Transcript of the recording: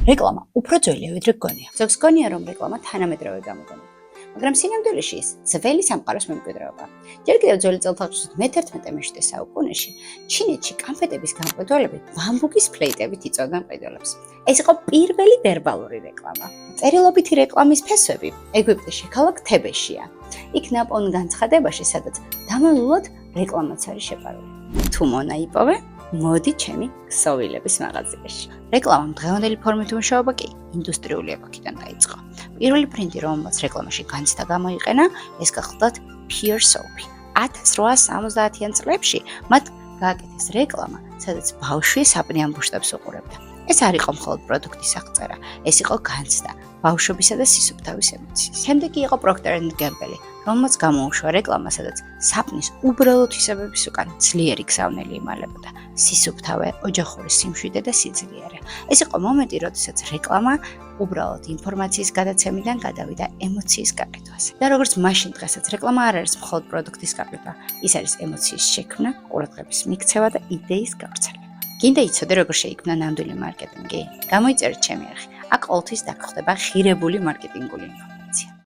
რეკლამა უფრო ძველია ვიდრე გონია. ზოგს გონია რომ რეკლამა თანამედროვე გამოგონება. მაგრამ სინამდვილეში ის ძველი სამყაროს მემკვიდრეობა. ჯერ კიდევ ძველი წელთაღრიცხვით მე-11-მე საუკუნეში ჩინეთში კანფეტების გამყიდველებით ბამბუკის ფლეიტებით იწვევდნენ მყიდველებს. ეს იყო პირველი ვერბალური რეკლამა. წერილობითი რეკლამის ფესვები ეგვიპტეში ქალაქ თებეშია. იქ ნაპოვნ განცხადებაში, სადაც დამალულად რეკლამაც არის შეპარული. თუ მონა იპოვე, მოდი ჩემი ქსოვილების მაღაზიაში. რეკლამამ დღევანდელი ფორმით მუშაობა კი ინდუსტრიული ეპოქიდან დაიწყო. პირველი ბრენდი, რომელმაც რეკლამაში განცდა გამოიყენა, ეს გახლდათ Pure Soap. 1870-იან წლებში მათ გააკეთეს რეკლამა, სადაც ბავშვი საპნიან ბუშტებს უყურებდა. ეს არ იყო მხოლოდ პროდუქტის აღწერა, ეს იყო განცდა, ბავშვობისა და სისუფთავის ემოციის. შემდეგ იყო Procter & Gamble, რომელმაც გამოუშვა რეკლამა, სადაც საპნის უბრალო თვისებების უკან ძლიერი გზავნილი იმალებოდა, სისუფთავე, ოჯახური სიმშვიდე და სიძლიერე. ეს იყო მომენტი, როდესაც რეკლამა უბრალოდ ინფორმაციის გადაცემიდან გადავიდა ემოციის გაყიდვაზე. და როგორც მაშინ დღესაც რეკლამა არ არის მხოლოდ პროდუქტის გაყიდვა, ის არის ემოციის შექმნა, ყურადღების მიქცევა და იდეის გავრცელება. გინდა იცოდე როგორ შეიქმნა ნამდვილი მარკეტინგი? გამოიწერეთ ჩემი არხი. აქ ყოველთვის დაგხვდება ღირებული მარკეტინგული ინფო.